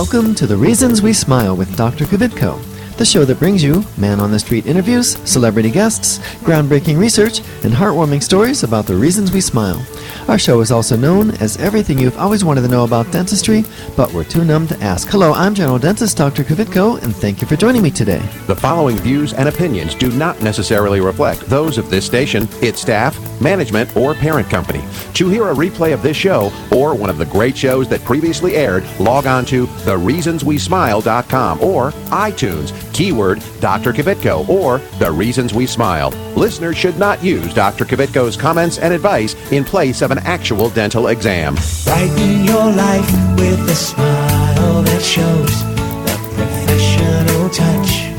Welcome to The Reasons We Smile with Dr. Kvitko, the show that brings you man-on-the-street interviews, celebrity guests, groundbreaking research, and heartwarming stories about the reasons we smile. Our show is also known as everything you've always wanted to know about dentistry, but we're too numb to ask. Hello, I'm General Dentist Dr. Kvitko, and thank you for joining me today. The following views and opinions do not necessarily reflect those of this station, its staff, management, or parent company. To hear a replay of this show or one of the great shows that previously aired, log on to thereasonswesmile.com or iTunes, keyword Dr. Kvitko or The Reasons We Smile. Listeners should not use Dr. Kvitko's comments and advice in place of an actual dental exam. Brighten your life with a smile that shows the professional touch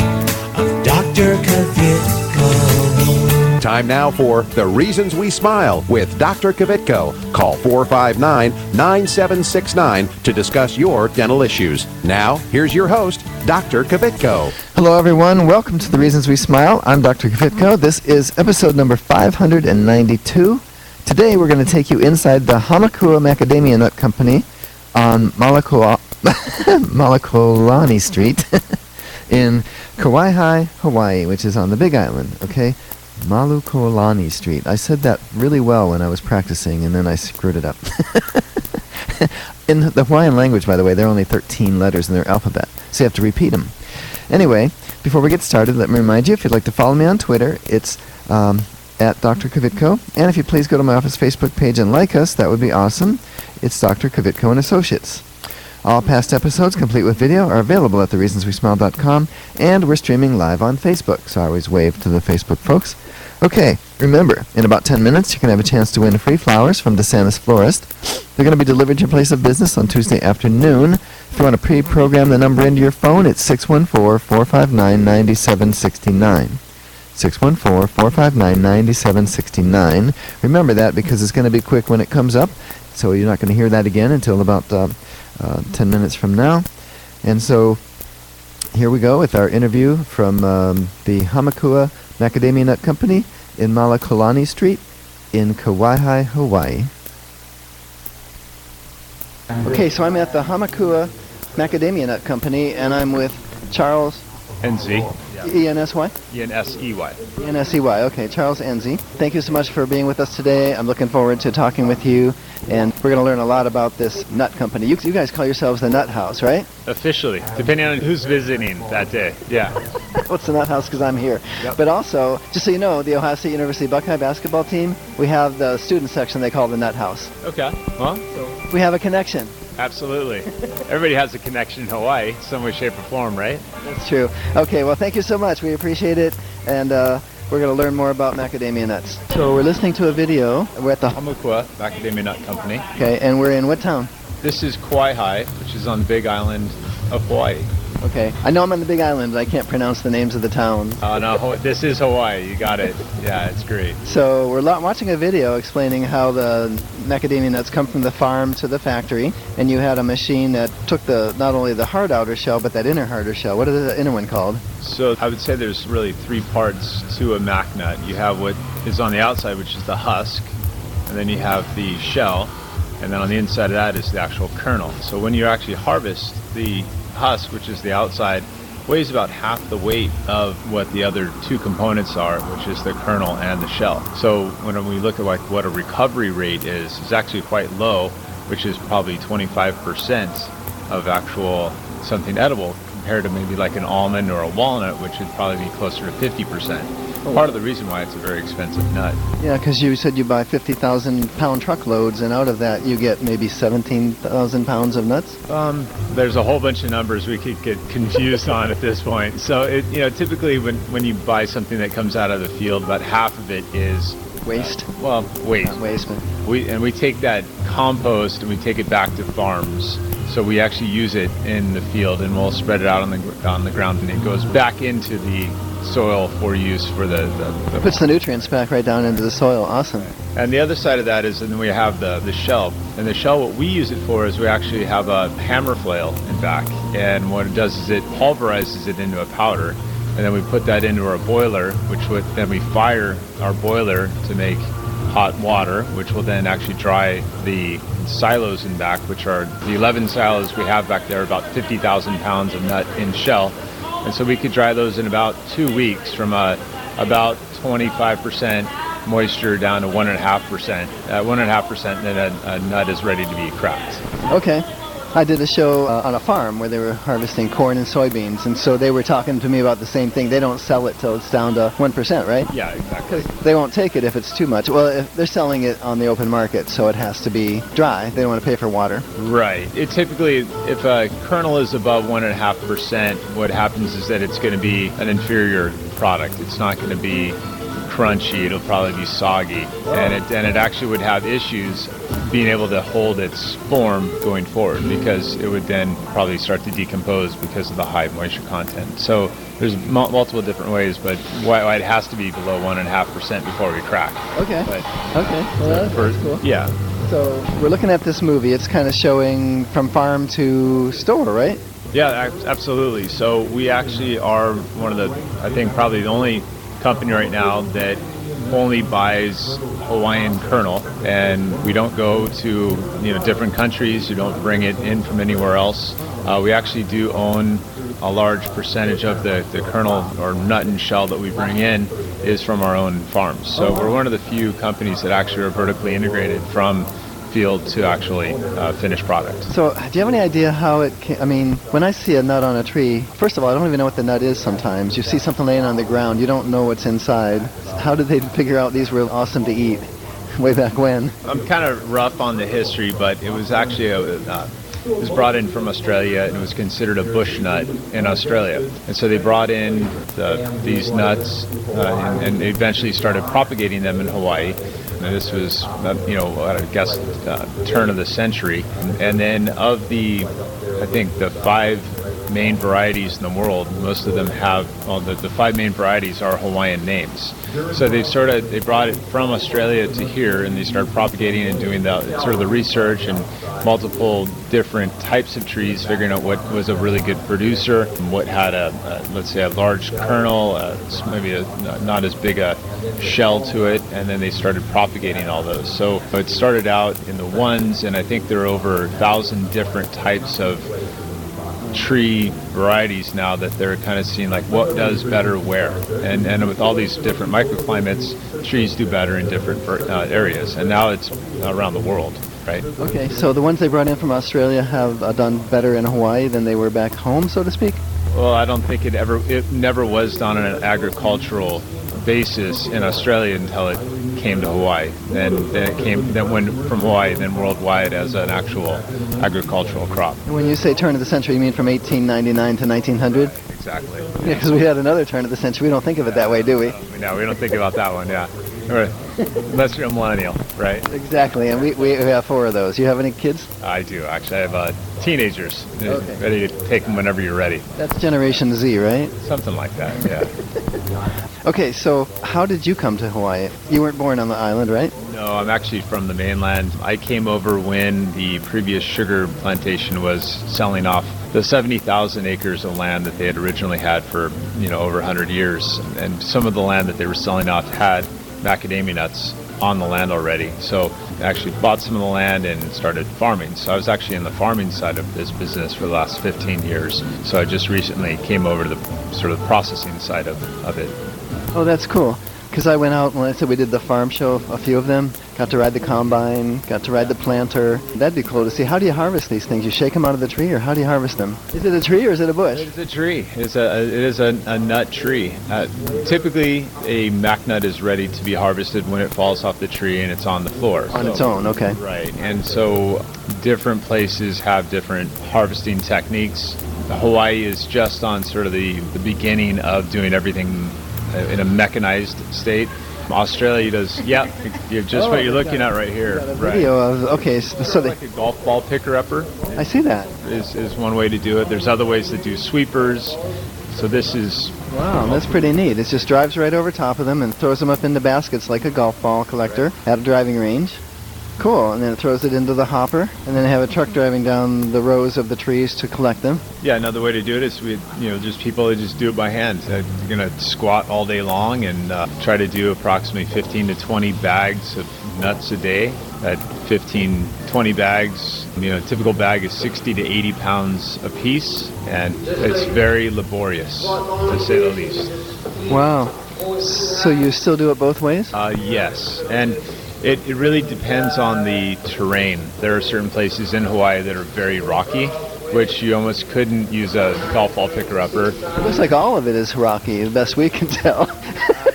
of Dr. Kvitko. Time now for The Reasons We Smile with Dr. Kvitko. Call 459-9769 to discuss your dental issues. Now, here's your host, Dr. Kvitko. Hello, everyone. Welcome to The Reasons We Smile. I'm Dr. Kvitko. This is episode number 592. Today, we're going to take you inside the Hamakua Macadamia Nut Company on Maluokalani St in Kawaihae, Hawaii, which is on the Big Island, okay? Maluokalani St. I said that really well when I was practicing, and then I screwed it up. In the Hawaiian language, by the way, there are only 13 letters in their alphabet, so you have to repeat them. Anyway, before we get started, let me remind you, if you'd like to follow me on Twitter, it's at Dr. Kvitko, and if you'd please go to my office Facebook page and like us, that would be awesome. It's Dr. Kvitko and Associates. All past episodes, complete with video, are available at thereasonswesmile.com, and we're streaming live on Facebook, so I always wave to the Facebook folks. Okay, remember, in about 10 minutes, you can have a chance to win free flowers from DeSantis Florist. They're going to be delivered to your place of business on Tuesday afternoon. If you want to pre-program the number into your phone, it's 614-459-9769. 614-459-9769. Remember that because it's going to be quick when it comes up, so you're not going to hear that again until about 10 minutes from now. And so here we go with our interview from the Hamakua Macadamia Nut Company in Maluokalani St in Kawaihae, Hawaii. Okay, so I'm at the Hamakua Macadamia Nut Company, and I'm with Charles Enzi. E-N-S-Y? E-N-S-E-Y. E-N-S-E-Y, okay. Charles Enzi. Thank you so much for being with us today. I'm looking forward to talking with you, and we're going to learn a lot about this nut company. You guys call yourselves the Nut House, right? Officially, depending on who's visiting that day, yeah. What's the Nut House? Because I'm here. Yep. But also, just so you know, the Ohio State University Buckeye basketball team, we have the student section they call the Nut House. Okay, well, We have a connection. absolutely. Everybody has a connection in Hawaii, some way, shape, or form, right? That's true. Okay, well, thank you so much. We appreciate it, and we're going to learn more about macadamia nuts. So we're listening to a video. We're at the Hamakua Macadamia Nut Company. Okay, and we're in what town? This is Kawaihae, which is on the Big Island of Hawaii. Okay, I know I'm on the Big Island, but I can't pronounce the names of the towns. No, this is Hawaii. You got it. Yeah, it's great. So we're watching a video explaining how the macadamia nuts come from the farm to the factory, and you had a machine that took not only the hard outer shell, but that inner harder shell. What is the inner one called? So I would say there's really three parts to a mac nut. You have what is on the outside, which is the husk, and then you have the shell, and then on the inside of that is the actual kernel. So when you actually harvest, the husk, which is the outside, weighs about half the weight of what the other two components are, which is the kernel and the shell. So when we look at like what a recovery rate is, it's actually quite low, which is probably 25% of actual something edible compared to maybe like an almond or a walnut, which would probably be closer to 50%. Part of the reason why it's a very expensive nut. Yeah, because you said you buy 50,000 pound truckloads, and out of that you get maybe 17,000 pounds of nuts? There's a whole bunch of numbers we could get confused on at this point. So typically when you buy something that comes out of the field, about half of it is waste. Waste. Not waste, but We take that compost and we take it back to farms. So we actually use it in the field, and we'll spread it out on the ground, and it goes back into the soil for use for the puts the nutrients back right down into the soil. Awesome. And the other side of that is, and then we have the shell. And the shell, what we use it for is we actually have a hammer flail in back, and what it does is it pulverizes it into a powder, and then we put that into our boiler, then we fire our boiler to make hot water, which will then actually dry the silos in back, which are the 11 silos we have back there, about 50,000 pounds of nut in shell. And so we could dry those in about 2 weeks from about 25% moisture down to 1.5%. At 1.5%, then a nut is ready to be cracked. Okay. I did a show on a farm where they were harvesting corn and soybeans, and so they were talking to me about the same thing. They don't sell it till it's down to 1%, right? Yeah, exactly. They won't take it if it's too much. Well, if they're selling it on the open market, so it has to be dry. They don't want to pay for water. Right. It typically, if a kernel is above 1.5%, what happens is that it's going to be an inferior product. It's not going to be crunchy. It'll probably be soggy, and it actually would have issues being able to hold its form going forward, because it would then probably start to decompose because of the high moisture content. So there's multiple different ways, but why it has to be below 1.5% before we crack. Okay. But, okay. Well, that's cool. Yeah. So we're looking at this movie. It's kind of showing from farm to store, right? Yeah, absolutely. So we actually are one of the, I think probably the only company right now that only buys Hawaiian kernel, and we don't go to different countries. You don't bring it in from anywhere else. We actually do own a large percentage of the kernel or nut and shell that we bring in is from our own farms. So we're one of the few companies that actually are vertically integrated from field to actually finished product. So do you have any idea how it came? I mean, when I see a nut on a tree, first of all, I don't even know what the nut is sometimes. You see something laying on the ground, you don't know what's inside. How did they figure out these were awesome to eat way back when? I'm kind of rough on the history, but it was actually it was brought in from Australia, and it was considered a bush nut in Australia. And so they brought in these nuts and eventually started propagating them in Hawaii. And this was, I guess, turn of the century. And then of the 5 main varieties in the world, most of them have, the 5 main varieties are Hawaiian names. So they brought it from Australia to here, and they started propagating and doing the research and multiple different types of trees, figuring out what was a really good producer, and what had let's say a large kernel, maybe not as big a shell to it, and then they started propagating all those. So it started out in the ones, and I think there are over 1,000 different types of tree varieties now that they're kind of seeing like what does better where, and with all these different microclimates, trees do better in different areas, and now it's around the world, right? Okay, so the ones they brought in from Australia have done better in Hawaii than they were back home, so to speak? Well, I don't think it never was done on an agricultural basis in Australia until it came to Hawaii. Then went from Hawaii, then worldwide as an actual agricultural crop. When you say turn of the century, you mean from 1899 to 1900? Exactly. Yeah, because we had another turn of the century. We don't think of it that way, do we? No, we don't think about that one, yeah. Unless you're a millennial, right? Exactly, and we have 4 of those. You have any kids? I do, actually. I have teenagers, Okay. ready to take them whenever you're ready. That's Generation Z, right? Something like that, yeah. Okay, so how did you come to Hawaii? You weren't born on the island, right? No, I'm actually from the mainland. I came over when the previous sugar plantation was selling off the 70,000 acres of land that they had originally had for, over 100 years. And some of the land that they were selling off had macadamia nuts on the land already. So I actually bought some of the land and started farming. So I was actually in the farming side of this business for the last 15 years. So I just recently came over to the sort of processing side of it. Oh, that's cool. Because I went out, when I said we did the farm show, a few of them, got to ride the combine, got to ride the planter. That'd be cool to see. How do you harvest these things? You shake them out of the tree, or how do you harvest them? Is it a tree or is it a bush? It's a tree. It is a nut tree. Typically, a mac nut is ready to be harvested when it falls off the tree and it's on the floor. On its own, okay. Right, and so different places have different harvesting techniques. Hawaii is just on sort of the beginning of doing everything in a mechanized state. Australia does, just what you're looking at right here. Got a video of, okay, so like a golf ball picker-upper. I see that. Is one way to do it. There's other ways to do sweepers. So this is... Wow, that's pretty neat. It just drives right over top of them and throws them up into baskets like a golf ball collector at a driving range. Cool. And then it throws it into the hopper, and then they have a truck driving down the rows of the trees to collect them. Yeah, another way to do it is just people that just do it by hand. They're gonna squat all day long and try to do approximately 15 to 20 bags of nuts a day. At 15, 20 bags, a typical bag is 60 to 80 pounds a piece, and it's very laborious, to say the least. Wow. So you still do it both ways? Yes, and it really depends on the terrain. There are certain places in Hawaii that are very rocky, which you almost couldn't use a golf ball picker-upper. It looks like all of it is rocky, the best we can tell.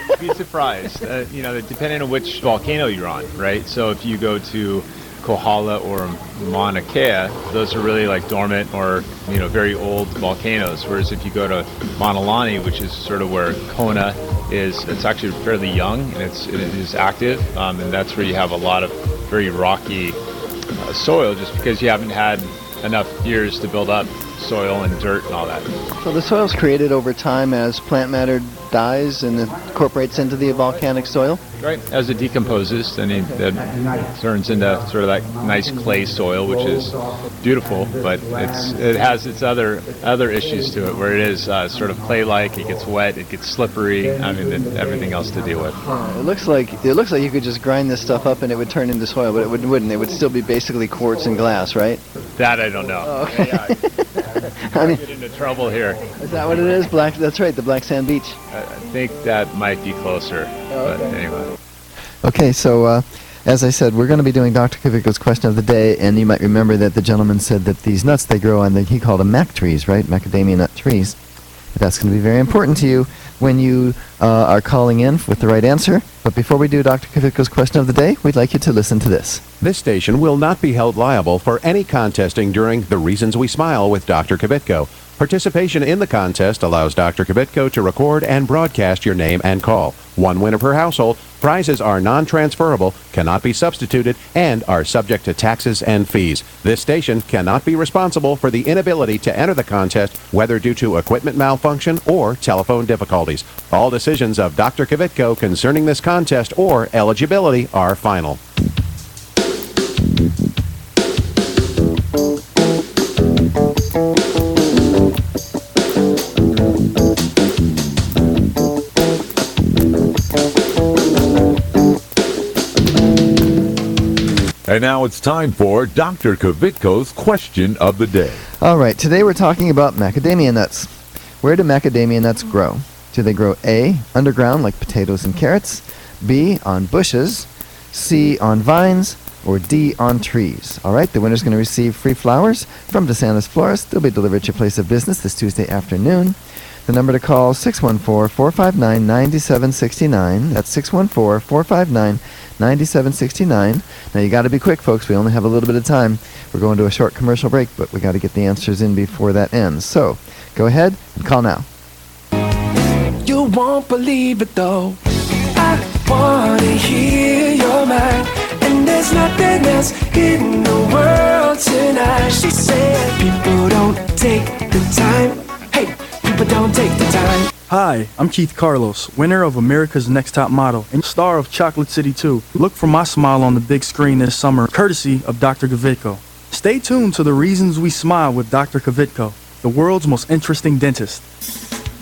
You'd be surprised, depending on which volcano you're on, right? So if you go to Kohala or Mauna Kea, those are really like dormant or very old volcanoes. Whereas if you go to Maluokalani, which is sort of where Kona is, it's actually fairly young and it is active, and that's where you have a lot of very rocky soil, just because you haven't had enough years to build up soil and dirt and all that. So the soil's created over time as plant matter dies and incorporates into the volcanic soil? Right. As it decomposes, then it turns into sort of that nice clay soil, which is beautiful, but it has its other issues to it, where it is sort of clay-like. It gets wet, it gets slippery. Everything else to deal with. It looks like you could just grind this stuff up and it would turn into soil, but it wouldn't. It would still be basically quartz and glass, right? That I don't know. Oh, okay. I get into trouble here. Is that what it is? Black? That's right, the Black Sand Beach. I think that might be closer, but anyway. Okay, so as I said, we're going to be doing Dr. Kvitko's question of the day, and you might remember that the gentleman said that these nuts, they grow on he called them mac trees, right? Macadamia nut trees. That's going to be very important to you when you are calling in with the right answer. But before we do Dr. Kvitko's question of the day, we'd like you to listen to this. This station will not be held liable for any contesting during The Reasons We Smile with Dr. Kvitko. Participation in the contest allows Dr. Kvitko to record and broadcast your name and call. One winner per household. Prizes are non-transferable, cannot be substituted, and are subject to taxes and fees. This station cannot be responsible for the inability to enter the contest, whether due to equipment malfunction or telephone difficulties. All decisions of Dr. Kvitko concerning this contest or eligibility are final. And now it's time for Dr. Kvitko's question of the day. All right, today we're talking about macadamia nuts. Where do macadamia nuts grow? Do they grow A, underground like potatoes and carrots, B, on bushes, C, on vines, or D, on trees? All right, the winner's going to receive free flowers from DeSantis Florist. They'll be delivered at your place of business this Tuesday afternoon. The number to call, 614-459-9769. That's 614-459-9769. Now, you got to be quick, folks. We only have a little bit of time. We're going to a short commercial break, but we got to get the answers in before that ends. So, go ahead and call now. You won't believe it though. I wanna hear your mind, and there's nothing else in the world tonight. She said people don't take the time. Hey, people don't take the time. Hi, I'm Keith Carlos, winner of America's Next Top Model and star of Chocolate City 2. Look for my smile on the big screen this summer, courtesy of Dr. Kvitko. Stay tuned to The Reasons We Smile with Dr. Kvitko, the world's most interesting dentist.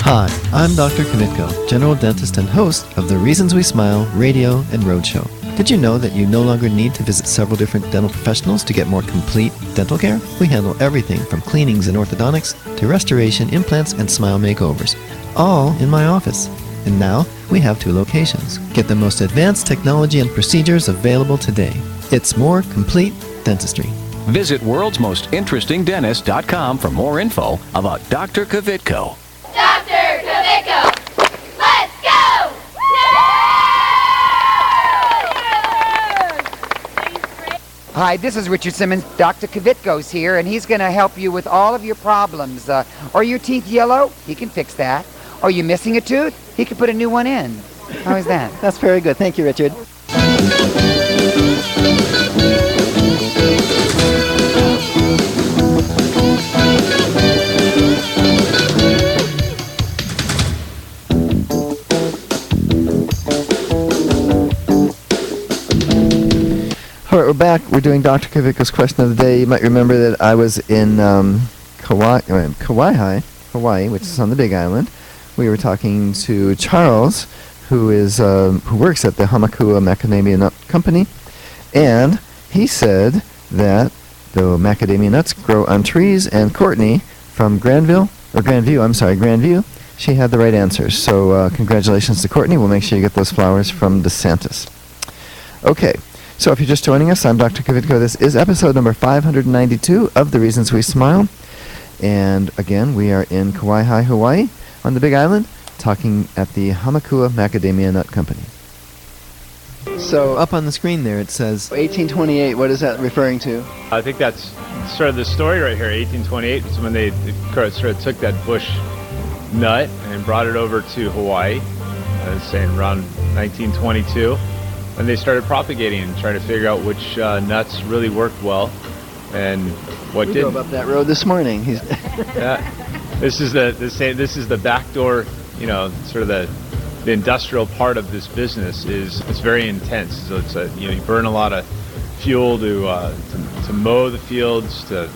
Hi, I'm Dr. Kvitko, general dentist and host of the Reasons We Smile radio and roadshow. Did you know that you no longer need to visit several different dental professionals to get more complete dental care? We handle everything from cleanings and orthodontics to restoration, implants, and smile makeovers, all in my office. And now we have 2 locations. Get the most advanced technology and procedures available today. It's more complete dentistry. Visit worldsmostinterestingdentist.com for more info about Dr. Kvitko. Dr. Kvitko, let's go! Hi, this is Richard Simmons. Dr. Kvitko's here, and he's going to help you with all of your problems. Are your teeth yellow? He can fix that. Are you missing a tooth? He can put a new one in. How is that? That's very good. Thank you, Richard. All right, we're back. We're doing Dr. Kvitko's question of the day. You might remember that I was in Kawaihae, Hawaii, which is on the Big Island. We were talking to Charles, who works at the Hamakua Macadamia Nut Company, and he said that the macadamia nuts grow on trees. And Courtney from Grandview, she had the right answers. So congratulations to Courtney. We'll make sure you get those flowers from DeSantis. Okay. So if you're just joining us, I'm Dr. Kvitko. This is episode number 592 of The Reasons We Smile. And again, we are in Kawaihae, Hawaii, on the Big Island, talking at the Hamakua Macadamia Nut Company. So up on the screen there it says 1828. What is that referring to? I think that's sort of the story right here. 1828 was when they sort of took that bush nut and brought it over to Hawaii. I was saying around 1922. And they started propagating and trying to figure out which nuts really worked well and what didn't. We drove up that road this morning. This is the back door, sort of the industrial part of this business it's very intense. So it's you burn a lot of fuel to mow the fields, to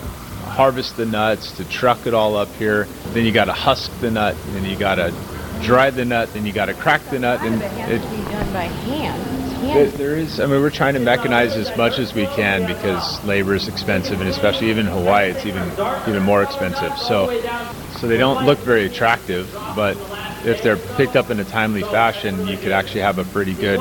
harvest the nuts, to truck it all up here. Then you got to husk the nut, and then you got to dry the nut, then you got to crack the nut, and it has to be done by hand. There is. I mean, we're trying to mechanize as much as we can because labor is expensive, and especially even in Hawaii, it's even more expensive. So they don't look very attractive, but if they're picked up in a timely fashion, you could actually have a pretty good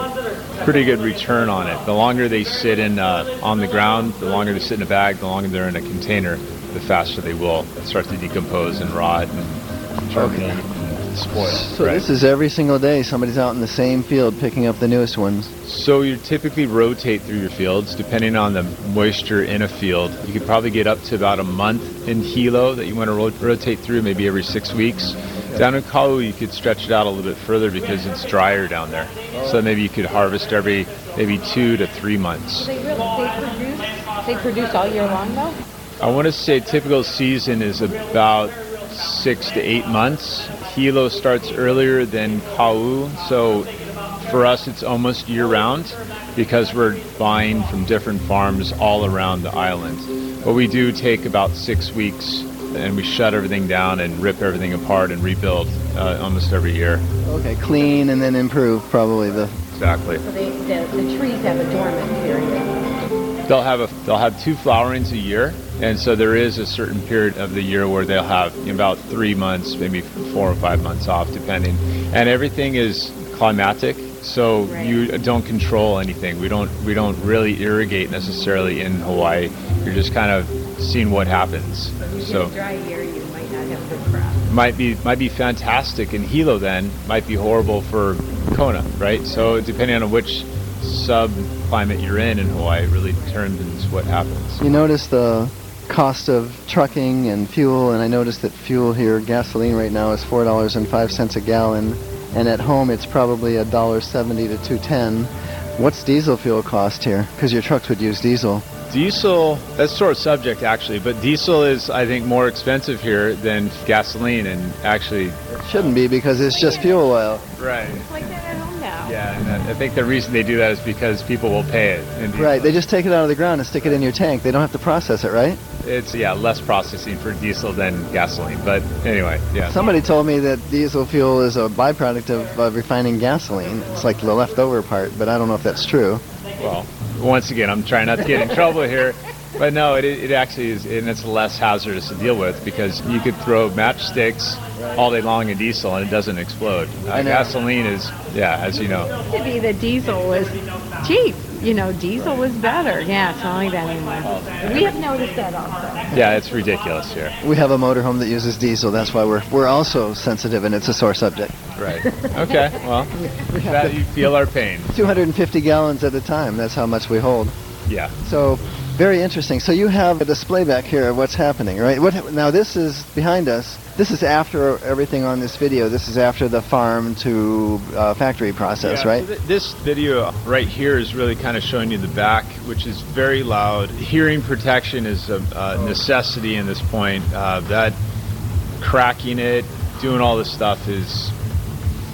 return on it. The longer they sit on the ground, the longer they sit in a bag, the longer they're in a container, the faster they will start to decompose and rot and terminate and spoil. So This is every single day somebody's out in the same field picking up the newest ones. So you typically rotate through your fields depending on the moisture in a field. You could probably get up to about a month in Hilo that you want to rotate through, maybe every 6 weeks. Down in Kau, you could stretch it out a little bit further because it's drier down there. So maybe you could harvest every maybe 2 to 3 months. They produce all year long though? I want to say typical season is about 6 to 8 months. Hilo starts earlier than Kau, so for us it's almost year-round because we're buying from different farms all around the island. But we do take about 6 weeks and we shut everything down and rip everything apart and rebuild almost every year. Okay, clean and then improve probably the... Exactly. So the trees have a dormant period. They'll have 2 flowerings a year, and so there is a certain period of the year where they'll have about 3 months, maybe 4 or 5 months off, depending. And everything is climatic, so you don't control anything. We don't really irrigate necessarily in Hawaii. You're just kind of seeing what happens. So a dry year, you might not have good crop. Might be fantastic in Hilo, then might be horrible for Kona, right? So depending on which sub-climate you're in Hawaii, it really determines what happens. You notice the cost of trucking and fuel, and I noticed that fuel here, gasoline right now is $4.05 a gallon, and at home it's probably $1.70 to $2.10. What's diesel fuel cost here? Because your trucks would use diesel. Diesel, that's sort of subject actually, but diesel is, I think, more expensive here than gasoline, and actually... It shouldn't be because it's just fuel oil. Right. It's like that at home now. Yeah, and I think the reason they do that is because people will pay it. Right, they just take it out of the ground and stick it in your tank. They don't have to process it, right? It's, less processing for diesel than gasoline, but anyway, yeah. Somebody told me that diesel fuel is a byproduct of refining gasoline. It's like the leftover part, but I don't know if that's true. Well, once again, I'm trying not to get in trouble here, but no, it actually is, and it's less hazardous to deal with because you could throw matchsticks all day long in diesel and it doesn't explode. Gasoline is, as you know. It used to be that diesel was cheap. Diesel was better. Yeah, it's not like that anymore. We have noticed that also. Yeah, it's ridiculous here. We have a motorhome that uses diesel. That's why we're also sensitive, and it's a sore subject. Right. Okay. Well, that you feel our pain. 250 gallons at a time. That's how much we hold. Yeah. So, very interesting. So you have a display back here of what's happening, right? Now this is behind us. This is after everything on this video. This is after the farm to factory process, right? So this video right here is really kind of showing you the back, which is very loud. Hearing protection is a necessity in this point. That cracking it, doing all this stuff is...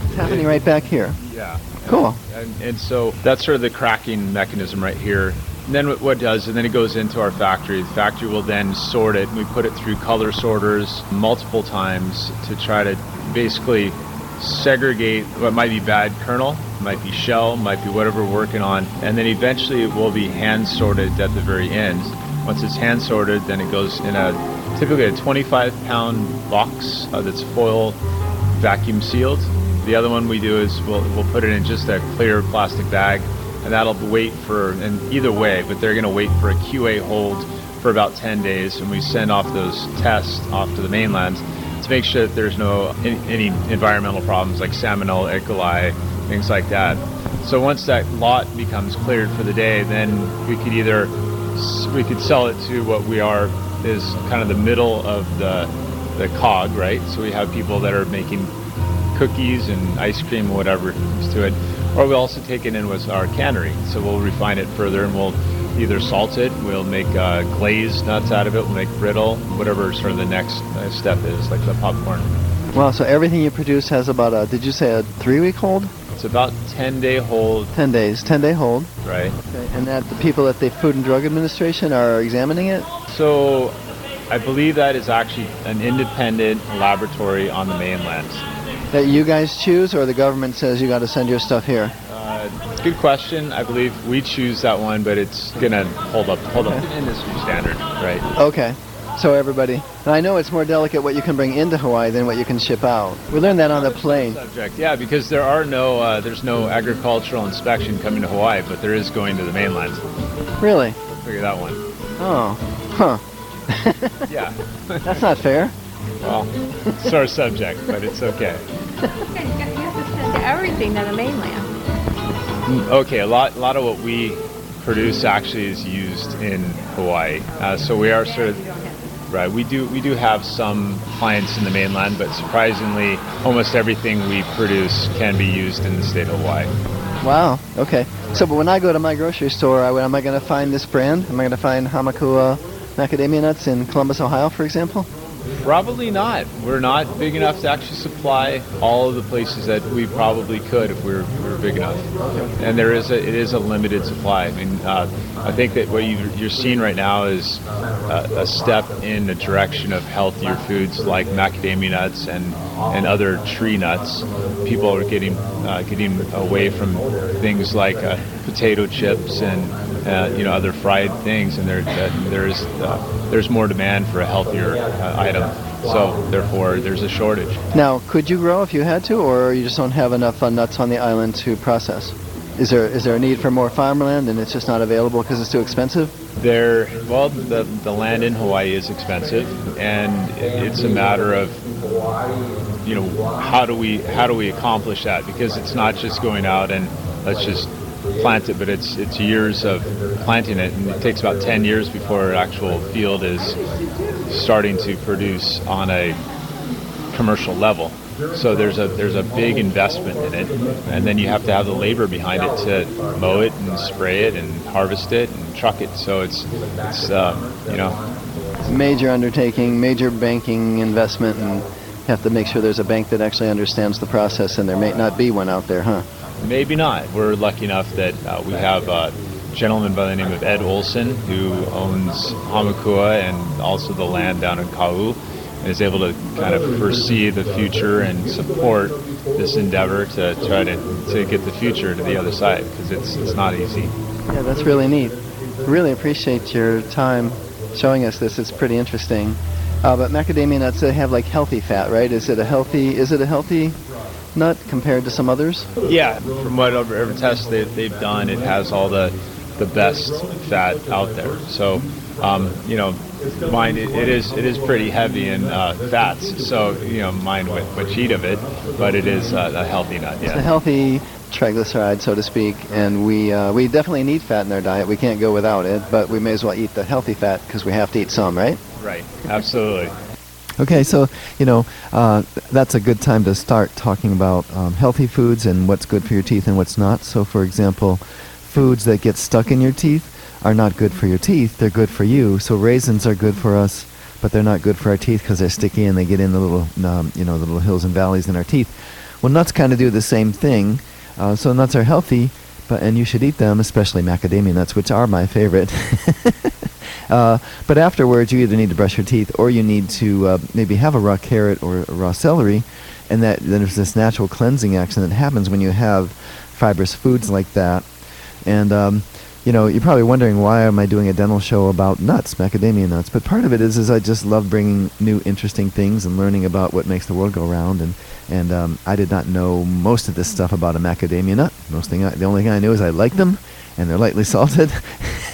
It's happening right back here. Yeah. Cool. And so that's sort of the cracking mechanism right here. then what does, and then it goes into our factory. The factory will then sort it. We put it through color sorters multiple times to try to basically segregate what might be bad kernel, might be shell, might be whatever we're working on, and then eventually it will be hand sorted at the very end. Once it's hand sorted, then it goes in typically a 25-pound box that's foil vacuum sealed. The other one we do is we'll put it in just a clear plastic bag, and that'll wait and either way, but they're going to wait for a QA hold for about 10 days, and we send off those tests off to the mainland to make sure that there's any environmental problems like salmonella, E. coli, things like that. So once that lot becomes cleared for the day, then we could sell it to what is kind of the middle of the cog, right? So we have people that are making cookies and ice cream or whatever comes to it. Or we also take it in with our cannery. So we'll refine it further and we'll either salt it, we'll make glazed nuts out of it, we'll make brittle, whatever sort of the next step is, like the popcorn. Wow, so everything you produce has about did you say a 3-week hold? It's about 10-day hold. 10 days, 10-day hold. Right. Okay. And that the people at the Food and Drug Administration are examining it? So I believe that is actually an independent laboratory on the mainland. That you guys choose, or the government says you got to send your stuff here? Good question. I believe we choose that one, but it's going to hold up the industry standard, right? Okay. So everybody, and I know it's more delicate what you can bring into Hawaii than what you can ship out. We learned that on the plane. Subject, yeah, because there's no agricultural inspection coming to Hawaii, but there is going to the mainland. Really? Figure that one. Oh, huh. Yeah. That's not fair. Well, sore subject, but it's okay. You have to send everything to the mainland. Okay, a lot of what we produce actually is used in Hawaii. So we are sort of right. We do have some clients in the mainland, but surprisingly, almost everything we produce can be used in the state of Hawaii. Wow. Okay. So, but when I go to my grocery store, am I going to find this brand? Am I going to find Hamakua Macadamia Nuts in Columbus, Ohio, for example? Probably not. We're not big enough to actually supply all of the places that we probably could if we were big enough. And it is a limited supply. I mean, I think that what you're seeing right now is a step in the direction of healthier foods like macadamia nuts and other tree nuts. People are getting away from things like potato chips and other fried things, and there's more demand for a healthier item. So therefore, there's a shortage. Now, could you grow if you had to, or you just don't have enough nuts on the island to process? Is there a need for more farmland, and it's just not available because it's too expensive? The land in Hawaii is expensive, and it's a matter of how do we accomplish that, because it's not just going out and let's just plant it, but it's years of planting it, and it takes about 10 years before an actual field is starting to produce on a commercial level. So there's a big investment in it, and then you have to have the labor behind it to mow it and spray it and harvest it and truck it. So it's major undertaking, major banking investment, and you have to make sure there's a bank that actually understands the process, and there may not be one out there, huh? Maybe not. We're lucky enough that we have a gentleman by the name of Ed Olson who owns Hamakua and also the land down in Kau, and is able to kind of foresee the future and support this endeavor to try to get the future to the other side, because it's not easy. Yeah, that's really neat. Really appreciate your time showing us this. It's pretty interesting. But macadamia nuts, they have like healthy fat, right? Is it a healthy nut compared to some others? Yeah, from whatever tests they've done, it has all the best fat out there. So, mine it is pretty heavy in fats. So, mine would cheat of it, but it is a healthy nut. Yeah, it's a healthy triglyceride, so to speak, and we definitely need fat in our diet. We can't go without it, but we may as well eat the healthy fat because we have to eat some, right? Right. Absolutely. Okay, so, that's a good time to start talking about healthy foods and what's good for your teeth and what's not. So, for example, foods that get stuck in your teeth are not good for your teeth. They're good for you. So raisins are good for us, but they're not good for our teeth because they're sticky and they get in the little, the little hills and valleys in our teeth. Well, nuts kind of do the same thing. So nuts are healthy, and you should eat them, especially macadamia nuts, which are my favorite. But afterwards, you either need to brush your teeth or you need to maybe have a raw carrot or a raw celery, and then there's this natural cleansing action that happens when you have fibrous foods like that. And you're probably wondering, why am I doing a dental show about nuts, macadamia nuts? But part of it is I just love bringing new, interesting things and learning about what makes the world go round. And I did not know most of this stuff about a macadamia nut. The only thing I knew is I liked them, and they're lightly salted,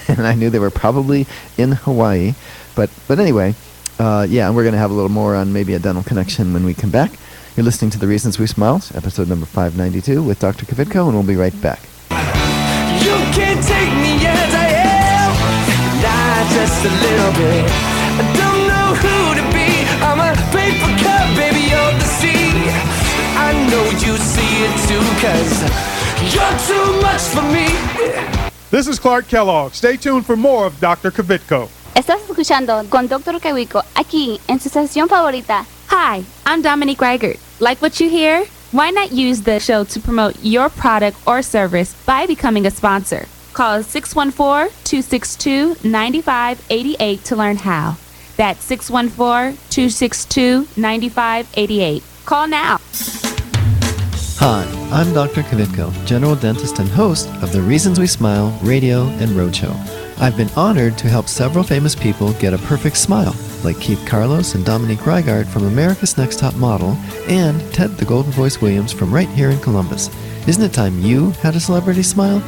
and I knew they were probably in Hawaii. But anyway, and we're going to have a little more on maybe a dental connection when we come back. You're listening to The Reasons We Smile, episode number 592 with Dr. Kvitko, and we'll be right back. You can't take me as I am, not just a little bit. I don't know who to be. I'm a paper cup, baby, of the sea. I know you see it too, 'cause you're too much for me. This is Clark Kellogg. Stay tuned for more of Dr. Kvitko. Estás escuchando con Dr. Kvitko aquí en su estación favorita. Hi, I'm Dominique Reichert. Like what you hear? Why not use the show to promote your product or service by becoming a sponsor? Call 614-262-9588 to learn how. That's 614-262-9588. Call now. Hi, I'm Dr. Kvitko, general dentist and host of The Reasons We Smile radio and roadshow. I've been honored to help several famous people get a perfect smile, like Keith Carlos and Dominique Reigart from America's Next Top Model, and Ted the Golden Voice Williams from right here in Columbus. Isn't it time you had a celebrity smile?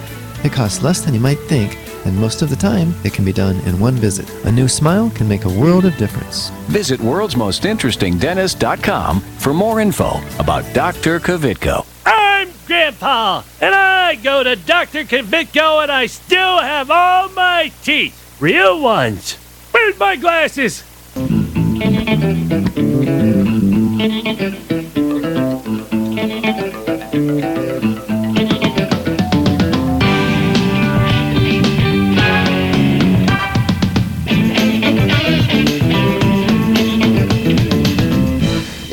It costs less than you might think, and most of the time, it can be done in one visit. A new smile can make a world of difference. Visit worldsmostinterestingdentist.com for more info about Dr. Kvitko. I'm Grandpa, and I go to Dr. Kvitko, and I still have all my teeth. Real ones. Where's my glasses?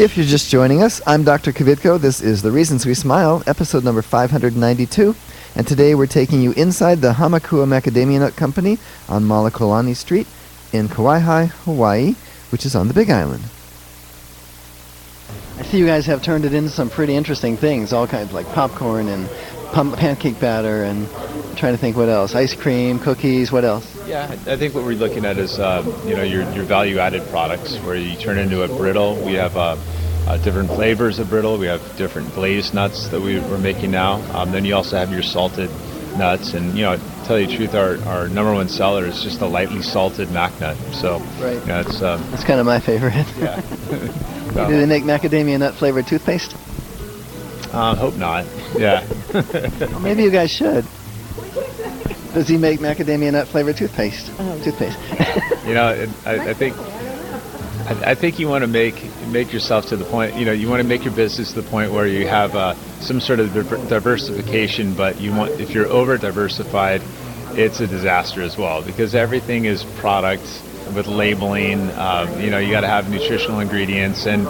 If you're just joining us, I'm Dr. Kvitko. This is The Reasons We Smile, episode number 592. And today we're taking you inside the Hamakua Macadamia Nut Company on Maluokalani St in Kawaihae, Hawaii, which is on the Big Island. I see you guys have turned it into some pretty interesting things, all kinds like popcorn and pancake batter, and I'm trying to think what else. Ice cream, cookies, what else? Yeah, I think what we're looking at is your value-added products, where you turn into a brittle. We have different flavors of brittle. We have different glazed nuts that we're making now. Then you also have your salted nuts, and to tell you the truth, our number one seller is just a lightly salted mac nut. So right, it's that's kind of my favorite. Yeah. Do they make macadamia nut flavored toothpaste? Hope not. Yeah. Well, maybe you guys should. Does he make macadamia nut flavored toothpaste? Toothpaste. I think you want to make yourself to the point. You want to make your business to the point where you have some sort of diversification. But if you're over diversified, it's a disaster as well, because everything is product with labeling. You got to have nutritional ingredients, and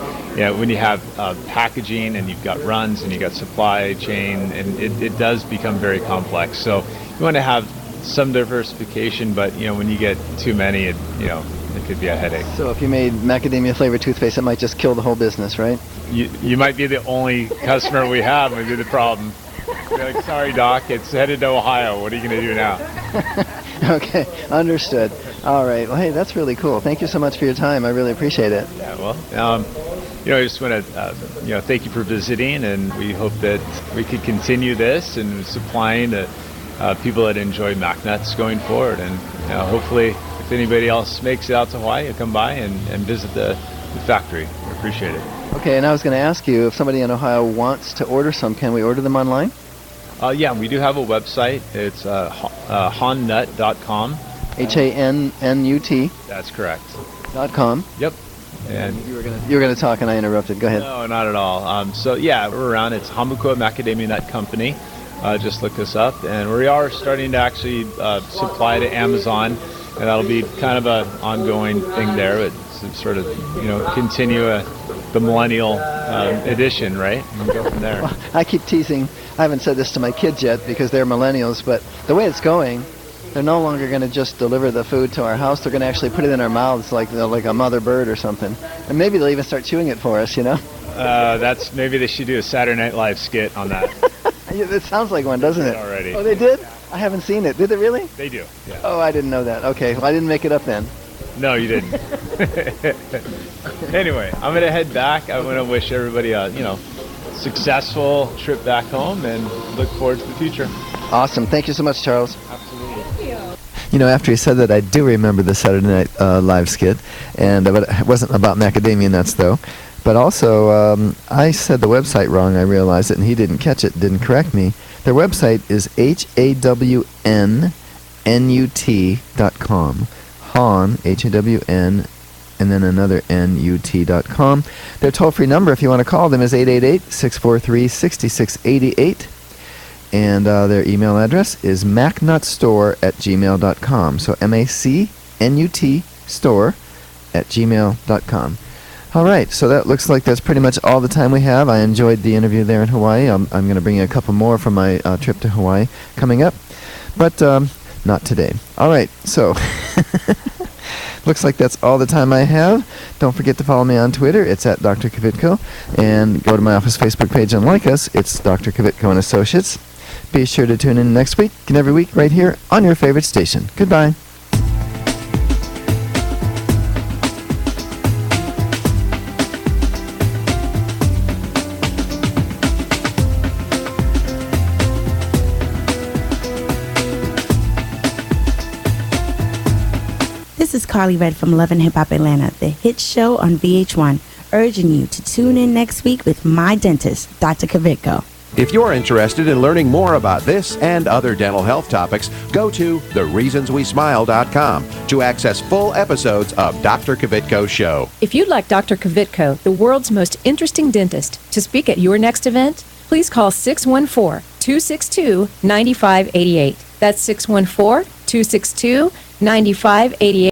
when you have packaging, and you've got runs, and you've got supply chain, and it does become very complex. So you want to have some diversification, but when you get too many, it could be a headache. So if you made macadamia flavored toothpaste, it might just kill the whole business, right? You might be the only customer we have, would be the problem. You're like, sorry, Doc, it's headed to Ohio. What are you going to do now? Okay, understood. All right. Well, hey, that's really cool. Thank you so much for your time. I really appreciate it. Yeah, well, I just want to, thank you for visiting, and we hope that we could continue this and supplying the people that enjoy mac nuts going forward. And hopefully, if anybody else makes it out to Hawaii, you'll come by and visit the factory. We appreciate it. Okay, and I was going to ask you, if somebody in Ohio wants to order some, can we order them online? Yeah, we do have a website. It's hannut.com. HANNUT. That's correct. .com. Yep. And you were going to talk and I interrupted. Go ahead. No, not at all. We're around. It's Hamakua Macadamia Nut Company. Just look us up, and we are starting to actually supply to Amazon, and that'll be kind of an ongoing thing there. But to sort of, continue the millennial edition, right? And go from there. Well, I keep teasing. I haven't said this to my kids yet because they're millennials, but the way it's going, they're no longer going to just deliver the food to our house. They're going to actually put it in our mouths like a mother bird or something. And maybe they'll even start chewing it for us, Maybe they should do a Saturday Night Live skit on that. It sounds like one, doesn't it? Already. Oh, they did? I haven't seen it. Did they really? They do, yeah. Oh, I didn't know that. Okay, well, I didn't make it up then. No, you didn't. Anyway, I'm going to head back. I want to wish everybody a, successful trip back home and look forward to the future. Awesome. Thank you so much, Charles. Absolutely. After he said that, I do remember the Saturday Night Live skit, but it wasn't about macadamia nuts, though. But also, I said the website wrong. I realized it, and he didn't catch it, didn't correct me. Their website is hawnut.com. Hawn, Hawn, and then another nut.com. Their toll-free number, if you want to call them, is 888-643-6688. And their email address is macnutstore@gmail.com. So MACNUT store@gmail.com. All right, so that looks like that's pretty much all the time we have. I enjoyed the interview there in Hawaii. I'm going to bring you a couple more from my trip to Hawaii coming up, but not today. All right, so looks like that's all the time I have. Don't forget to follow me on Twitter. It's at Dr. Kvitko. And go to my office Facebook page and like us. It's Dr. Kvitko and Associates. Be sure to tune in next week and every week right here on your favorite station. Goodbye. This is Carly Red from Love and Hip Hop Atlanta, the hit show on VH1, urging you to tune in next week with my dentist, Dr. Kvitko. If you're interested in learning more about this and other dental health topics, go to thereasonswesmile.com to access full episodes of Dr. Kvitko's show. If you'd like Dr. Kvitko, the world's most interesting dentist, to speak at your next event, please call 614-262-9588. That's 614-262-9588.